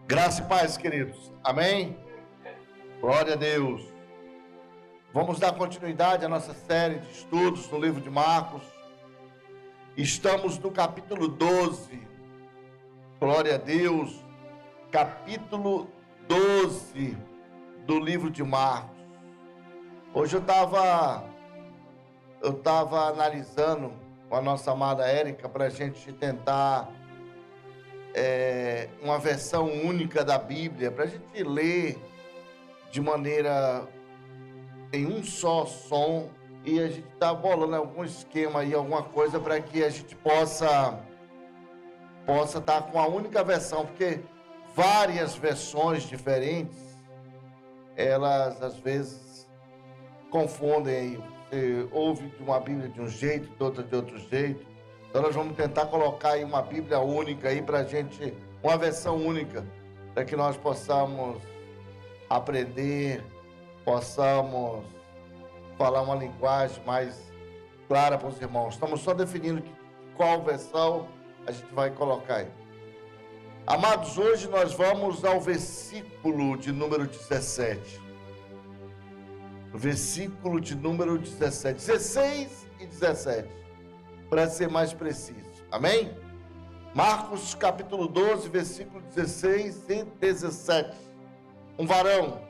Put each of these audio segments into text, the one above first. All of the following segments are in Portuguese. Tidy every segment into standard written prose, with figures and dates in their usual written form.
Graça e paz, queridos. Amém? Glória a Deus. Vamos dar continuidade à nossa série de estudos no livro de Marcos. Estamos no capítulo 12. Glória a Deus. Capítulo 12 do livro de Marcos. Hoje eu estava analisando com a nossa amada Érica para a gente tentar uma versão única da Bíblia, para a gente ler de maneira em um só som, e a gente está bolando algum esquema aí, alguma coisa para que a gente possa estar com a única versão, porque várias versões diferentes, elas às vezes confundem aí. Você ouve de uma Bíblia de um jeito, de outra de outro jeito. Então nós vamos tentar colocar aí uma Bíblia única aí para a gente, uma versão única, para que nós possamos aprender, possamos falar uma linguagem mais clara para os irmãos. Estamos só definindo qual versão a gente vai colocar aí. Amados, hoje nós vamos ao versículo de número 17. Versículo de número 17. 16 e 17. Para ser mais preciso. Amém? Marcos capítulo 12, versículo 16 e 17. Um varão.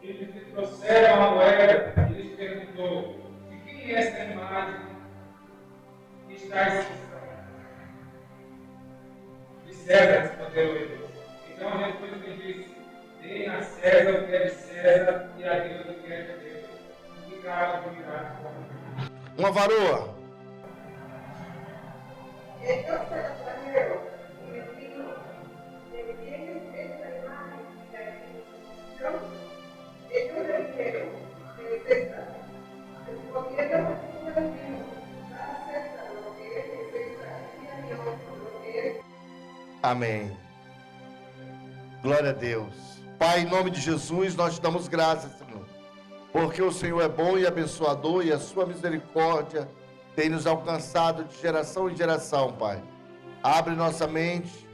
Eles lhe trouxeram a moeda e lhes perguntou: de quem é esta imagem que está escrita? De César, respondeu ele. Então Jesus lhe disse: deem a César o que é de César e a Deus o que é de Deus. Ficaram admirados. Uma varoa. Então se respondeu y les dijo: ¿de quién es esta imagen que está escrita? Ellos le dijeron: de César. Respondiendo Jesús les dijo: da a César lo que es de César y a Dios lo que es. Amém. Glória a Deus. Pai, em nome de Jesus, nós te damos graças, Senhor, porque o Senhor é bom e abençoador e a sua misericórdia tem nos alcançado de geração em geração, Pai. Abre nossa mente,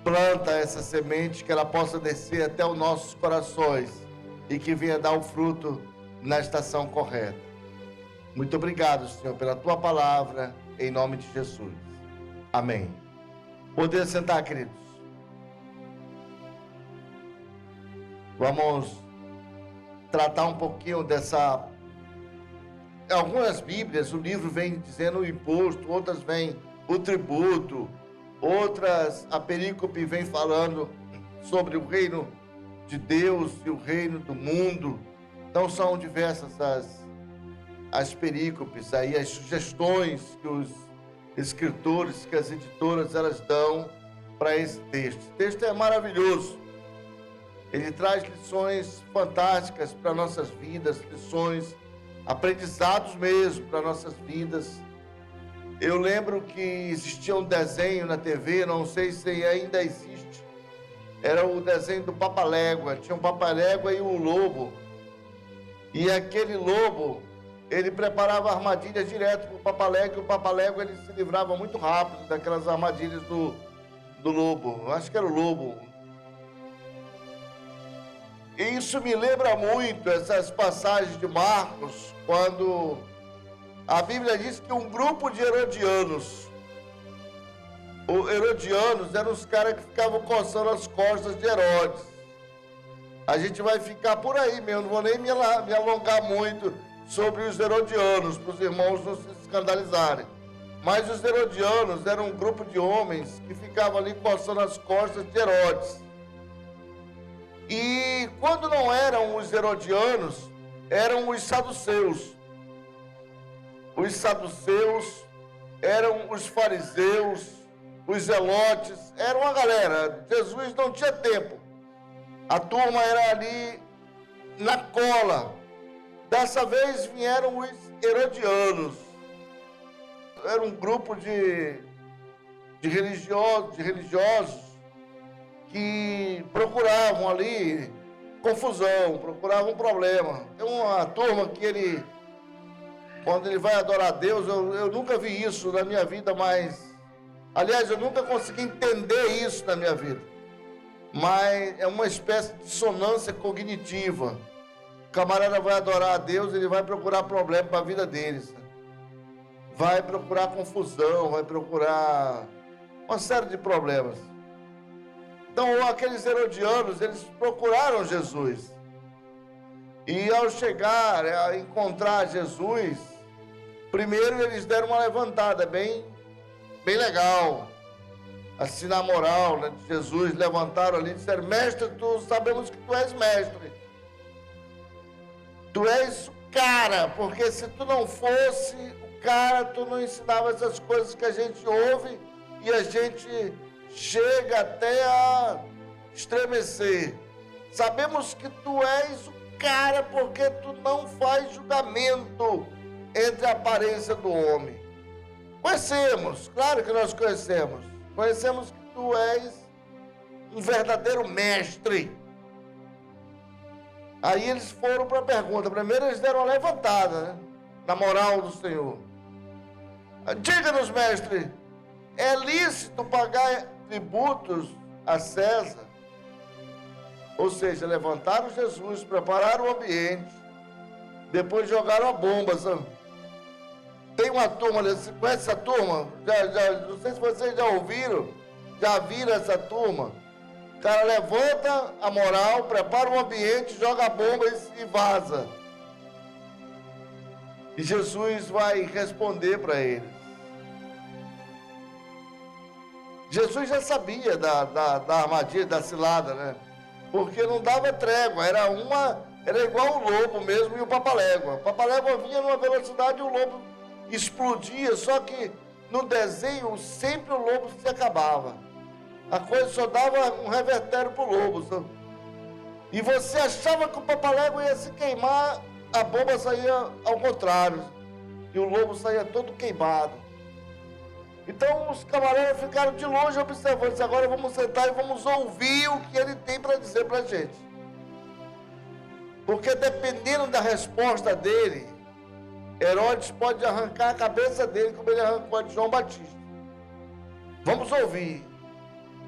planta essa semente, que ela possa descer até os nossos corações e que venha dar o fruto na estação correta. Muito obrigado, Senhor, pela tua palavra, em nome de Jesus. Amém. Poder sentar, queridos. Vamos tratar um pouquinho dessa. Algumas Bíblias, o livro vem dizendo o imposto, outras vem o tributo, outras, a perícope vem falando sobre o reino de Deus e o reino do mundo. Então são diversas as perícopes aí, as sugestões que os escritores, que as editoras, elas dão para esse texto. Esse texto é maravilhoso. Ele traz lições fantásticas para nossas vidas, lições, aprendizados mesmo para nossas vidas. Eu lembro que existia um desenho na TV, não sei se ainda existe, era o desenho do Papalégua. Tinha um Papalégua e um lobo, e aquele lobo, ele preparava armadilhas direto para o Papalégua, e o Papalégua ele se livrava muito rápido daquelas armadilhas do lobo. Eu acho que era o lobo. E isso me lembra muito essas passagens de Marcos, quando a Bíblia diz que um grupo de herodianos, os herodianos eram os caras que ficavam coçando as costas de Herodes. A gente vai ficar por aí mesmo, não vou nem me alongar muito sobre os herodianos, para os irmãos não se escandalizarem. Mas os herodianos eram um grupo de homens que ficavam ali coçando as costas de Herodes. E quando não eram os herodianos, eram os saduceus. Os saduceus eram os fariseus, os zelotes, era uma galera. Jesus não tinha tempo. A turma era ali na cola. Dessa vez vieram os herodianos. Era um grupo de religiosos que procuravam ali confusão, procuravam um problema. Tem uma turma que quando ele vai adorar a Deus, eu nunca vi isso na minha vida, mas Aliás, eu nunca consegui entender isso na minha vida. Mas é uma espécie de dissonância cognitiva. O camarada vai adorar a Deus, ele vai procurar problema para a vida deles. Vai procurar confusão, vai procurar uma série de problemas. Então, aqueles herodianos, eles procuraram Jesus. E ao chegar a encontrar Jesus, primeiro eles deram uma levantada bem legal. Assim, na moral, né, de Jesus, levantaram ali e disseram: mestre, sabemos que tu és mestre. Tu és o cara, porque se tu não fosse o cara, tu não ensinava essas coisas que a gente ouve e a gente chega até a estremecer. Sabemos que tu és o cara, porque tu não faz julgamento entre a aparência do homem. Conhecemos, claro que nós conhecemos. Conhecemos que tu és um verdadeiro mestre. Aí eles foram para a pergunta. Primeiro eles deram uma levantada, né? Na moral do Senhor. Diga-nos, mestre, é lícito pagar tributos a César? Ou seja, levantaram Jesus, prepararam o ambiente, depois jogaram a bomba, sabe? Tem uma turma, você conhece essa turma? Não sei se vocês já ouviram, já viram essa turma. O cara levanta a moral, prepara o ambiente, joga a bomba e vaza. E Jesus vai responder para eles. Jesus já sabia da armadilha, da cilada, né? Porque não dava trégua, era igual o lobo mesmo e o papalégua. O papalégua vinha numa velocidade e o lobo explodia, só que no desenho sempre o lobo se acabava. A coisa só dava um revertério pro lobo, sabe? E você achava que o papalégua ia se queimar, a bomba saía ao contrário. E o lobo saía todo queimado. Então os camaradas ficaram de longe observando. Disse, agora vamos sentar e vamos ouvir o que ele tem para dizer para a gente. Porque dependendo da resposta dele, Herodes pode arrancar a cabeça dele como ele arrancou a de João Batista. Vamos ouvir.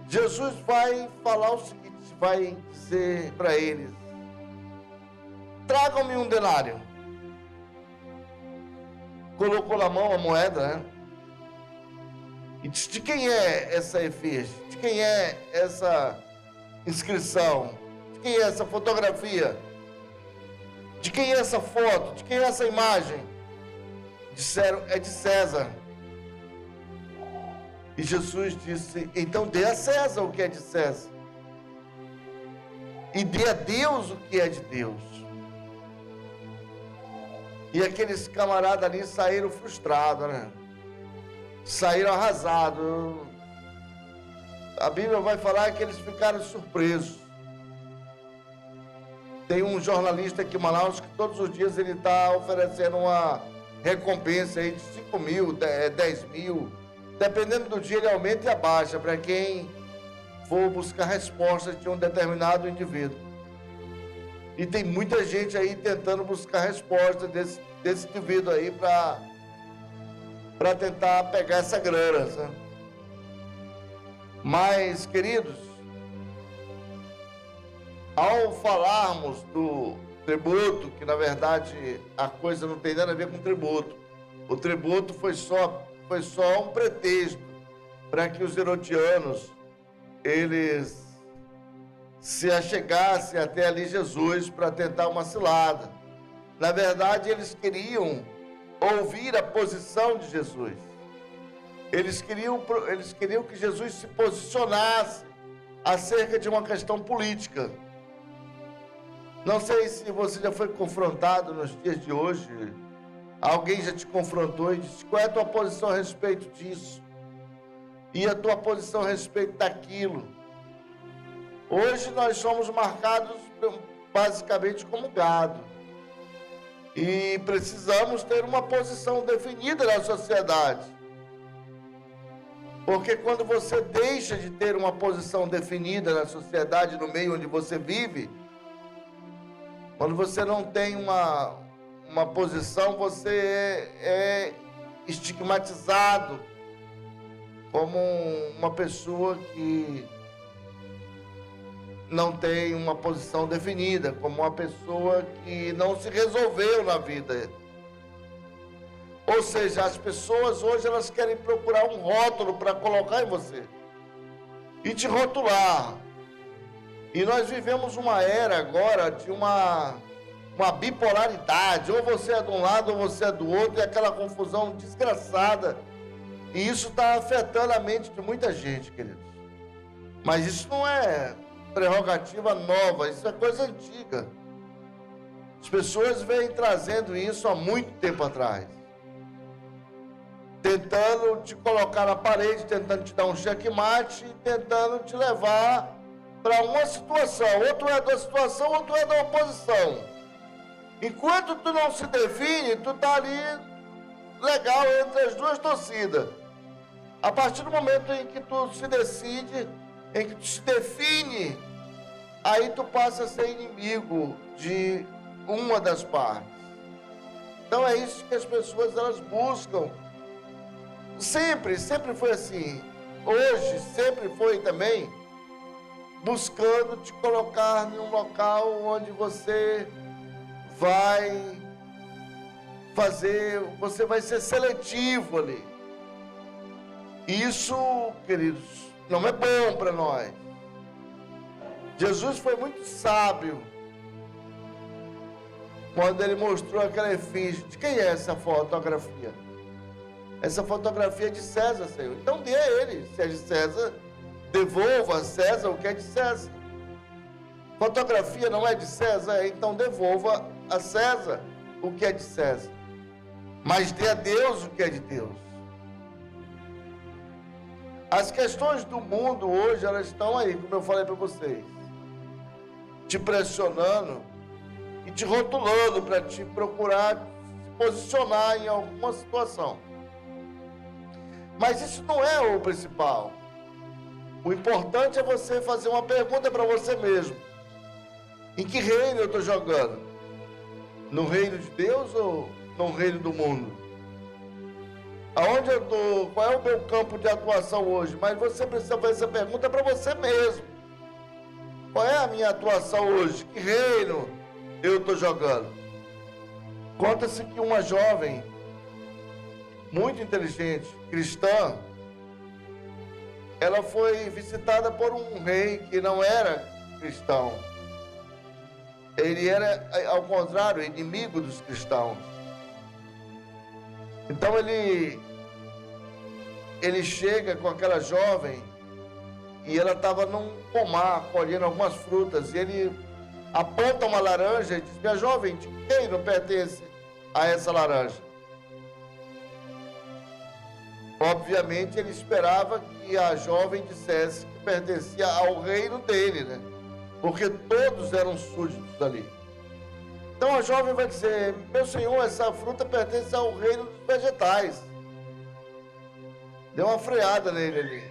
Jesus vai falar o seguinte, vai dizer para eles: tragam-me um denário. Colocou na mão a moeda, né? E disse: de quem é essa efígie? De quem é essa inscrição? De quem é essa fotografia? De quem é essa foto? De quem é essa imagem? Disseram: é de César. E Jesus disse: então dê a César o que é de César. E dê a Deus o que é de Deus. E aqueles camaradas ali saíram frustrados, né? Saíram arrasados. A Bíblia vai falar que eles ficaram surpresos. Tem um jornalista aqui em Manaus que todos os dias ele está oferecendo uma recompensa aí de 5 mil, 10 mil. Dependendo do dia ele aumenta e abaixa para quem for buscar respostas de um determinado indivíduo. E tem muita gente aí tentando buscar respostas desse indivíduo aí para tentar pegar essa grana, sabe? Mas, queridos, ao falarmos do tributo, que na verdade a coisa não tem nada a ver com tributo, o tributo foi só um pretexto para que os herodianos eles se achegassem até ali Jesus para tentar uma cilada. Na verdade, eles queriam ouvir a posição de Jesus. Eles queriam que Jesus se posicionasse acerca de uma questão política. Não sei se você já foi confrontado nos dias de hoje. Alguém já te confrontou e disse: qual é a tua posição a respeito disso? E a tua posição a respeito daquilo? Hoje nós somos marcados basicamente como gado. E precisamos ter uma posição definida na sociedade. Porque quando você deixa de ter uma posição definida na sociedade, no meio onde você vive, quando você não tem uma posição, você é estigmatizado. como uma pessoa que não tem uma posição definida, como uma pessoa que não se resolveu na vida. Ou seja, as pessoas hoje elas querem procurar um rótulo para colocar em você e te rotular. E nós vivemos uma era agora de uma bipolaridade, ou você é de um lado ou você é do outro, e aquela confusão desgraçada. E isso está afetando a mente de muita gente, queridos. Mas isso não é prerrogativa nova, isso é coisa antiga. As pessoas vêm trazendo isso há muito tempo atrás. Tentando te colocar na parede, tentando te dar um checkmate, tentando te levar para uma situação. Ou tu é da situação, ou tu é da oposição. Enquanto tu não se define, tu tá ali legal entre as duas torcidas. A partir do momento em que tu se decide, em que tu se define, aí tu passa a ser inimigo de uma das partes. Então é isso que as pessoas elas buscam. Sempre foi assim. Hoje sempre foi também, buscando te colocar em um local onde você vai ser seletivo ali. Isso, queridos, não é bom para nós. Jesus foi muito sábio quando ele mostrou aquela efígie. De quem é essa fotografia? Essa fotografia é de César, Senhor. Então dê a ele. Se é de César, devolva a César o que é de César. Fotografia não é de César, então devolva a César o que é de César. Mas dê a Deus o que é de Deus. As questões do mundo hoje, elas estão aí, como eu falei para vocês, te pressionando e te rotulando para te procurar se posicionar em alguma situação. Mas isso não é o principal. O importante é você fazer uma pergunta para você mesmo. Em que reino eu estou jogando? No reino de Deus ou no reino do mundo? Aonde eu estou? Qual é o meu campo de atuação hoje? Mas você precisa fazer essa pergunta para você mesmo. Qual é a minha atuação hoje? Que reino eu estou jogando? Conta-se que uma jovem muito inteligente, cristã, ela foi visitada por um rei que não era cristão. Ele era, ao contrário, inimigo dos cristãos. Então ele chega com aquela jovem e ela estava num pomar, colhendo algumas frutas, e ele aponta uma laranja e diz: minha jovem, de quem não pertence a essa laranja? Obviamente ele esperava que a jovem dissesse que pertencia ao reino dele, né? Porque todos eram súditos ali. Então a jovem vai dizer: meu senhor, essa fruta pertence ao reino dos vegetais. Deu uma freada nele ali.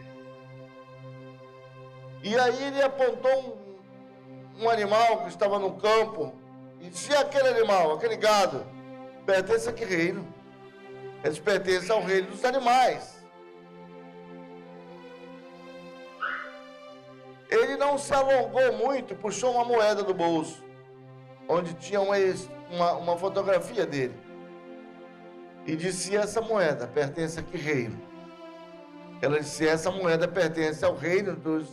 E aí ele apontou um animal que estava no campo e disse: aquele animal, aquele gado, pertence a que reino? Eles pertencem ao reino dos animais. Ele não se alongou muito, puxou uma moeda do bolso, onde tinha uma fotografia dele, e disse: essa moeda pertence a que reino? Ela disse: essa moeda pertence ao reino dos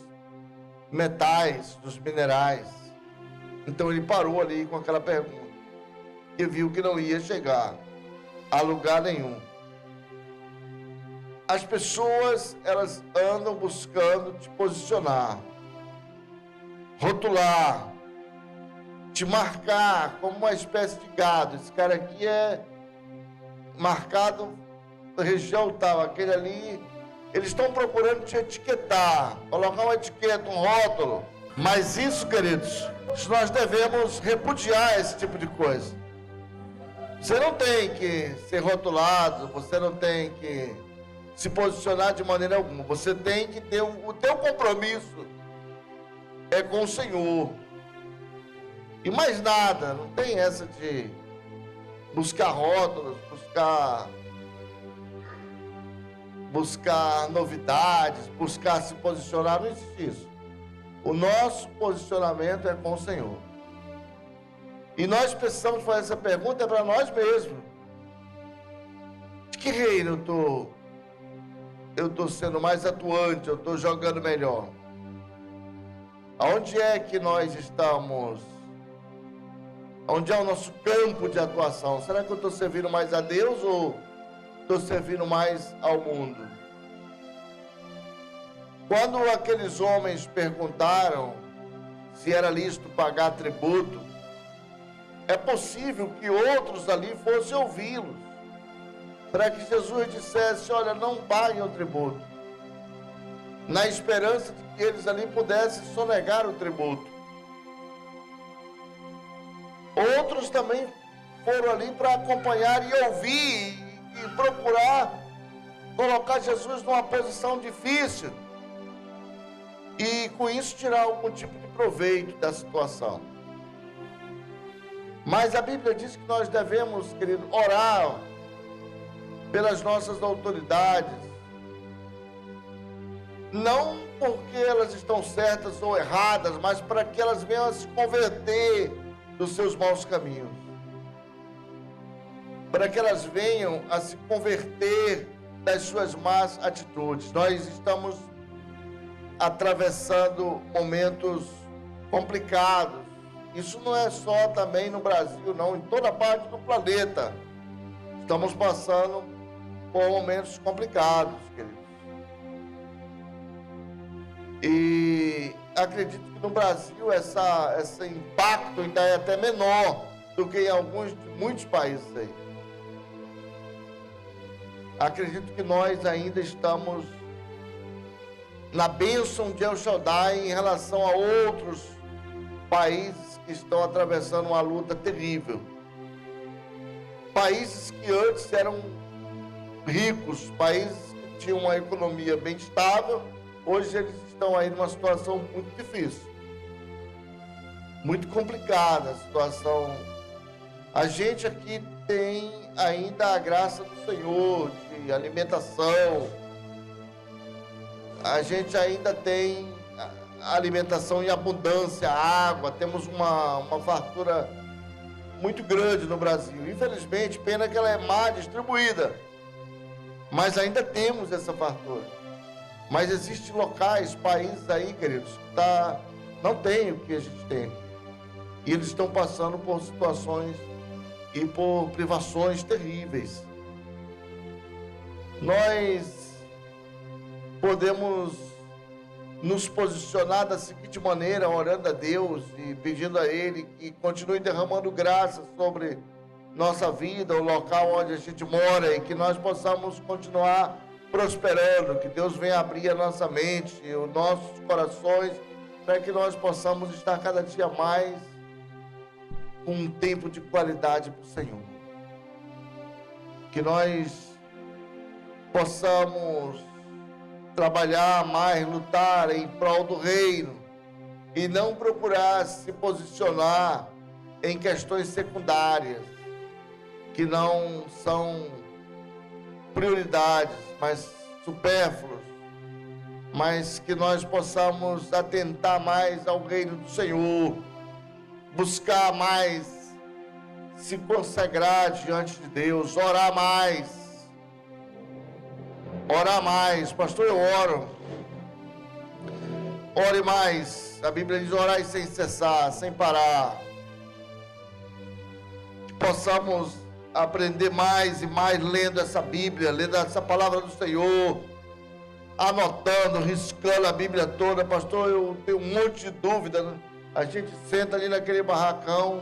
metais, dos minerais. Então ele parou ali com aquela pergunta e viu que não ia chegar a lugar nenhum. As pessoas, elas andam buscando te posicionar, rotular, te marcar como uma espécie de gado. Esse cara aqui é marcado na região tal, aquele ali. Eles estão procurando te etiquetar, colocar uma etiqueta, um rótulo. Mas isso, queridos, nós devemos repudiar esse tipo de coisa. Você não tem que ser rotulado, você não tem que se posicionar de maneira alguma. Você tem que ter o teu compromisso é com o Senhor. E mais nada, não tem essa de buscar rótulos, buscar buscar novidades, buscar se posicionar, não existe isso. O nosso posicionamento é com o Senhor. E nós precisamos fazer essa pergunta para nós mesmos. De que reino eu estou sendo mais atuante, eu estou jogando melhor? Aonde é que nós estamos? Onde é o nosso campo de atuação? Será que eu estou servindo mais a Deus ou estou servindo mais ao mundo? Quando aqueles homens perguntaram se era lícito pagar tributo, é possível que outros ali fossem ouvi-los, para que Jesus dissesse: olha, não paguem o tributo, na esperança de que eles ali pudessem sonegar o tributo. Outros também foram ali para acompanhar e ouvir e procurar colocar Jesus numa posição difícil e com isso tirar algum tipo de proveito da situação. Mas a Bíblia diz que nós devemos, querido, orar pelas nossas autoridades, não porque elas estão certas ou erradas, mas para que elas venham a se converter dos seus maus caminhos, para que elas venham a se converter das suas más atitudes. Nós estamos atravessando momentos complicados. Isso não é só também no Brasil, não, em toda parte do planeta. Estamos passando por momentos complicados, queridos. E acredito que no Brasil esse impacto ainda é até menor do que em muitos países aí. Acredito que nós ainda estamos na bênção de El Shaddai em relação a outros países que estão atravessando uma luta terrível. Países que antes eram ricos, países que tinham uma economia bem estável, hoje eles estão aí numa situação muito difícil, muito complicada a situação. A gente aqui tem ainda a graça do Senhor de alimentação, a gente ainda tem alimentação em abundância, água, temos uma fartura muito grande no Brasil. Infelizmente, pena que ela é mal distribuída, mas ainda temos essa fartura. Mas existem locais, países aí, queridos, que não tem o que a gente tem. E eles estão passando por situações e por privações terríveis. Nós podemos nos posicionar da seguinte maneira, orando a Deus e pedindo a Ele que continue derramando graça sobre nossa vida, o local onde a gente mora, e que nós possamos continuar prosperando, que Deus venha abrir a nossa mente e os nossos corações, para que nós possamos estar cada dia mais com um tempo de qualidade para o Senhor. Que nós possamos trabalhar mais, lutar em prol do reino e não procurar se posicionar em questões secundárias que não são prioridades, mas supérfluos, mas que nós possamos atentar mais ao reino do Senhor, buscar mais, se consagrar diante de Deus, orar mais. Orar mais, pastor, eu oro. Ore mais. A Bíblia diz: orar sem cessar, sem parar. Que possamos aprender mais e mais lendo essa Bíblia, lendo essa palavra do Senhor, anotando, riscando a Bíblia toda. Pastor, eu tenho um monte de dúvida, né? A gente senta ali naquele barracão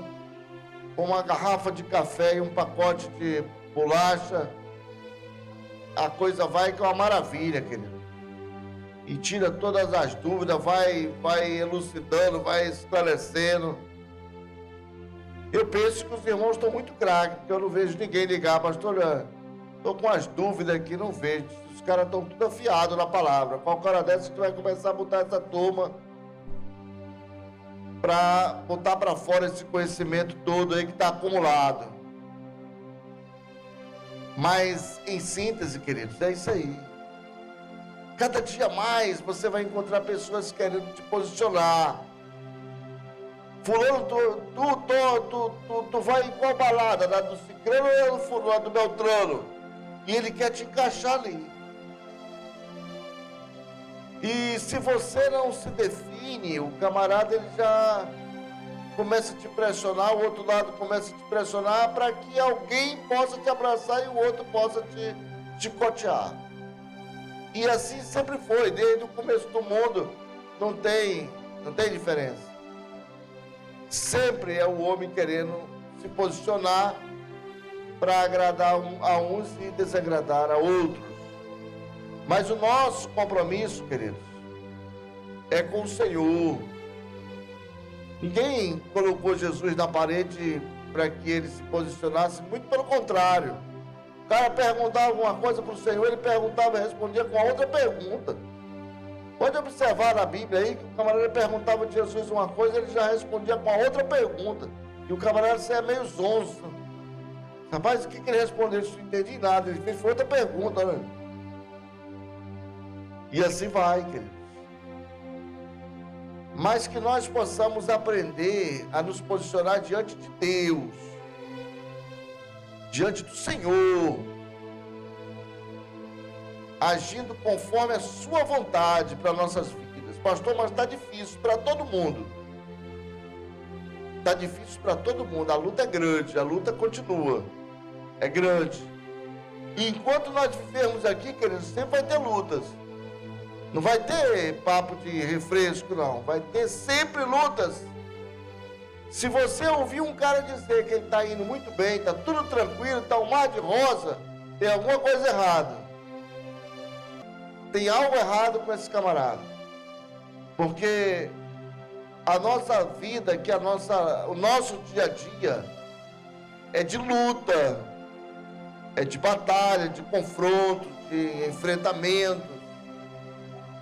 com uma garrafa de café e um pacote de bolacha. A coisa vai que é uma maravilha, querido. E tira todas as dúvidas, vai elucidando, vai esclarecendo. Eu penso que os irmãos estão muito craques, porque eu não vejo ninguém ligar: pastor, estou com as dúvidas aqui, não vejo. Os caras estão tudo afiados na palavra. Qualquer hora dessa tu vai começar a botar essa turma para botar para fora esse conhecimento todo aí que está acumulado. Mas, em síntese, queridos, é isso aí. Cada dia mais você vai encontrar pessoas querendo te posicionar. Fulano, tu vai em qual balada? Lá do Cicrano ou lá do Beltrano? E ele quer te encaixar ali. E se você não se define, o camarada ele já começa a te pressionar, o outro lado começa a te pressionar para que alguém possa te abraçar e o outro possa te chicotear. E assim sempre foi, desde o começo do mundo, não tem diferença. Sempre é o homem querendo se posicionar para agradar a uns e desagradar a outros. Mas o nosso compromisso, queridos, é com o Senhor. Ninguém colocou Jesus na parede para que ele se posicionasse, muito pelo contrário. O cara perguntava alguma coisa para o Senhor, ele perguntava e respondia com a outra pergunta. Pode observar na Bíblia aí que o camarada perguntava de Jesus uma coisa, ele já respondia com a outra pergunta. E o camarada é meio zonzo. Rapaz, o que ele respondeu? Eu não entendi nada. Ele fez outra pergunta, né? E assim vai, queridos. Mas que nós possamos aprender a nos posicionar diante de Deus, diante do Senhor, agindo conforme a sua vontade para nossas vidas. Pastor, mas está difícil para todo mundo. Está difícil para todo mundo. A luta é grande, a luta continua. É grande. E enquanto nós vivermos aqui, queridos, sempre vai ter lutas. Não vai ter papo de refresco, não. Vai ter sempre lutas. Se você ouvir um cara dizer que ele está indo muito bem, está tudo tranquilo, está um mar de rosa, tem alguma coisa errada. Tem algo errado com esse camarada. Porque a nossa vida, o nosso dia a dia é de luta, é de batalha, de confronto, de enfrentamento,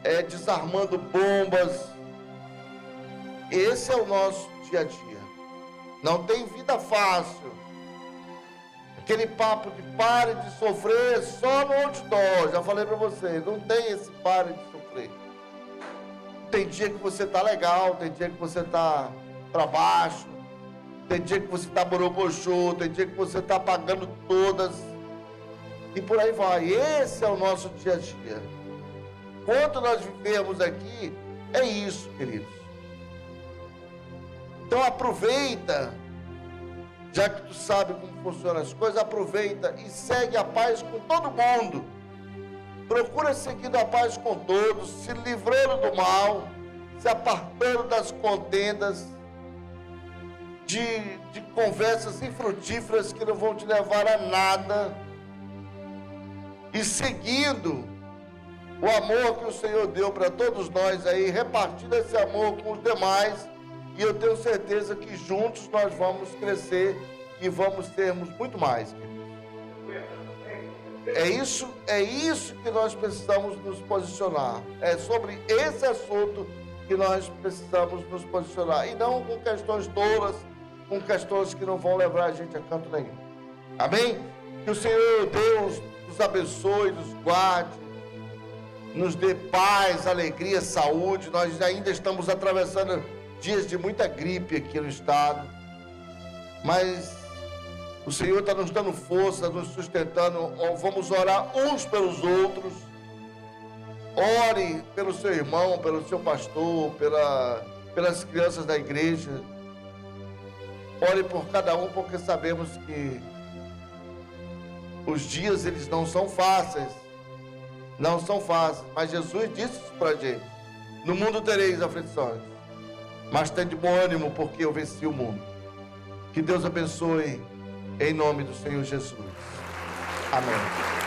é desarmando bombas. Esse é o nosso dia a dia. Não tem vida fácil. Aquele papo de pare de sofrer só no outdoor. Já falei para você, não tem esse pare de sofrer. Tem dia que você tá legal, tem dia que você tá para baixo, tem dia que você tá borocochô, tem dia que você tá pagando todas. E por aí vai. Esse é o nosso dia a dia. Quanto nós vivemos aqui, é isso, queridos. Então aproveita, já que tu sabe como funcionam as coisas, aproveita e segue a paz com todo mundo. Procura seguir a paz com todos, se livrando do mal, se apartando das contendas, de conversas infrutíferas que não vão te levar a nada, e seguindo o amor que o Senhor deu para todos nós aí, repartindo esse amor com os demais, e eu tenho certeza que juntos nós vamos crescer e vamos termos muito mais. É isso que nós precisamos nos posicionar. É sobre esse assunto que nós precisamos nos posicionar, e não com questões tolas, com questões que não vão levar a gente a canto nenhum. Amém? Que o Senhor Deus nos abençoe, nos guarde, nos dê paz, alegria, saúde. Nós ainda estamos atravessando dias de muita gripe aqui no estado, mas o Senhor está nos dando força, nos sustentando. Vamos orar uns pelos outros. Ore pelo seu irmão, pelo seu pastor, pelas crianças da igreja. Ore por cada um, porque sabemos que os dias eles não são fáceis. Não são fáceis, mas Jesus disse isso para a gente: no mundo tereis aflições, mas tem de bom ânimo, porque eu venci o mundo. Que Deus abençoe, em nome do Senhor Jesus. Amém.